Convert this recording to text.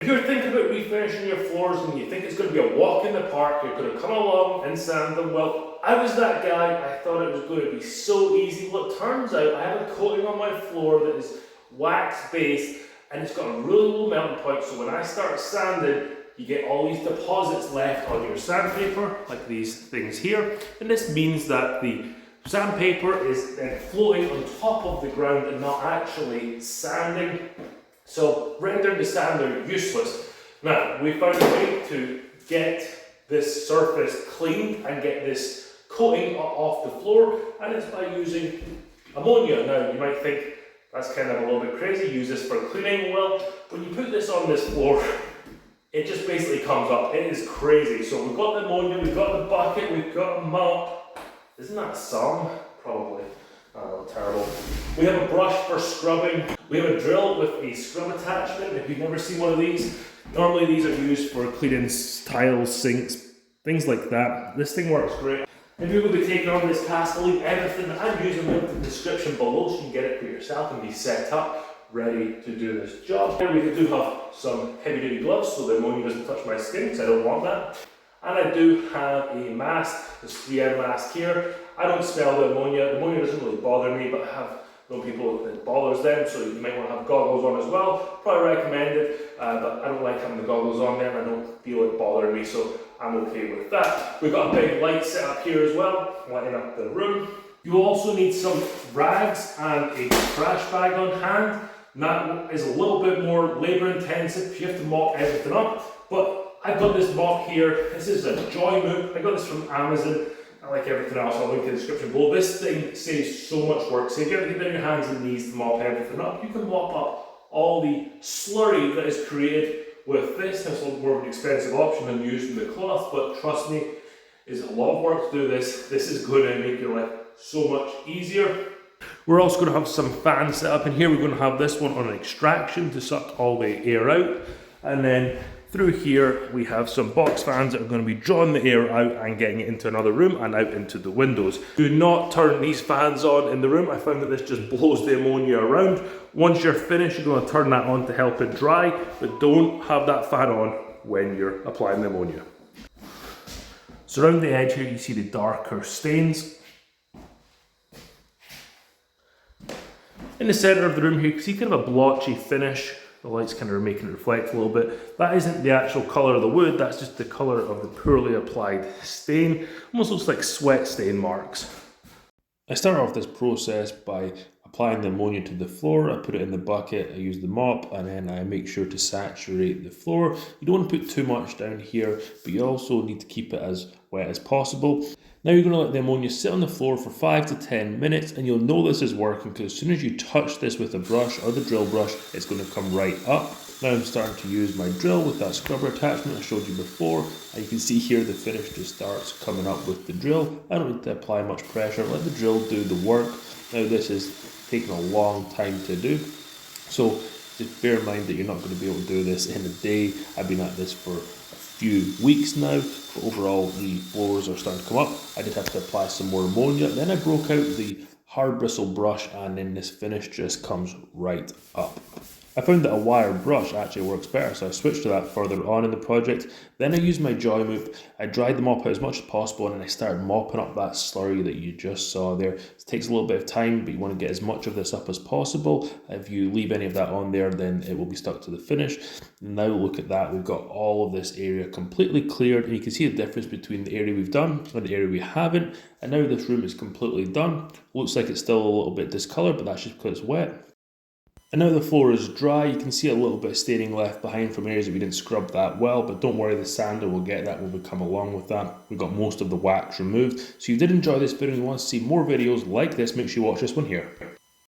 If you're thinking about refinishing your floors and you think it's going to be a walk in the park, you're going to come along and sand them, well, I was that guy. I thought it was going to be so easy. Well, it turns out I have a coating on my floor that is wax based and it's got a really low melting point, so when I start sanding, you get all these deposits left on your sandpaper, like these things here, and this means that the sandpaper is then floating on top of the ground and not actually sanding, so rendering the sander useless. Now, we found a way to get this surface cleaned and get this coating off the floor, and it's by using ammonia. Now, you might think that's kind of a little bit crazy, use this for cleaning. Well, when you put this on this floor, it just basically comes up. It is crazy. So we've got the ammonia, we've got the bucket, we've got a mop. Isn't that a song? Probably. Oh, terrible. We have a brush for scrubbing. We have a drill with a scrub attachment. If you've never seen one of these, normally these are used for cleaning tiles, sinks, things like that. This thing works great. If you're going to be taking on this task, I'll leave everything that I'm using in the description below so you can get it for yourself and be set up, ready to do this job. Here we do have some heavy duty gloves so the ammonia doesn't touch my skin because I don't want that. And I do have a mask, this 3M mask here. I don't smell the ammonia. The ammonia doesn't really bother me, but I have known people that it bothers them, so you might want to have goggles on as well. Probably recommended, but I don't like having the goggles on there and I don't feel it bothering me, so I'm okay with that. We've got a big light set up here as well, lighting up the room. You also need some rags and a trash bag on hand. And that is a little bit more labour intensive. You have to mop everything up, but I've got this mop here. This is a Joy Mop. I got this from Amazon. I like everything else. I'll link in the description below. This thing saves so much work. So if you have to get down your hands and knees to mop everything up, you can mop up all the slurry that is created with this. It's a little more of an expensive option than using the cloth, but trust me, it's a lot of work to do this. This is going to make your life so much easier. We're also going to have some fans set up in here. We're going to have this one on an extraction to suck all the air out, and then through here we have some box fans that are going to be drawing the air out and getting it into another room and out into the windows. Do not turn these fans on in the room. I found that this just blows the ammonia around. Once you're finished, you're going to turn that on to help it dry, but don't have that fan on when you're applying the ammonia. So around the edge here you see the darker stains. In the centre of the room here you can see kind of a blotchy finish. The light's kind of making it reflect a little bit. That isn't the actual colour of the wood, that's just the colour of the poorly applied stain. Almost looks like sweat stain marks. I start off this process by applying the ammonia to the floor. I put it in the bucket, I use the mop, and then I make sure to saturate the floor. You don't want to put too much down here, but you also need to keep it as wet as possible. Now you're going to let the ammonia sit on the floor for 5 to 10 minutes, and you'll know this is working because as soon as you touch this with a brush or the drill brush, it's going to come right up. Now I'm starting to use my drill with that scrubber attachment I showed you before, and you can see here the finish just starts coming up with the drill. I don't need to apply much pressure, let the drill do the work. Now this is taking a long time to do, so just bear in mind that you're not going to be able to do this in a day. I've been at this for a few weeks now, but overall the floors are starting to come up. I did have to apply some more ammonia, then I broke out the hard bristle brush, and then this finish just comes right up. I found that a wire brush actually works better, so I switched to that further on in the project. Then I used my Joy Mop. I dried the mop out as much as possible, and then I started mopping up that slurry that you just saw there. It takes a little bit of time, but you want to get as much of this up as possible. If you leave any of that on there, then it will be stuck to the finish. Now look at that, we've got all of this area completely cleared, and you can see the difference between the area we've done and the area we haven't. And now this room is completely done. Looks like it's still a little bit discoloured, but that's just because it's wet. And now the floor is dry. You can see a little bit of staining left behind from areas that we didn't scrub that well, but don't worry, the sander will get that when we come along with that. We've got most of the wax removed. So if you did enjoy this video and you want to see more videos like this, make sure you watch this one here.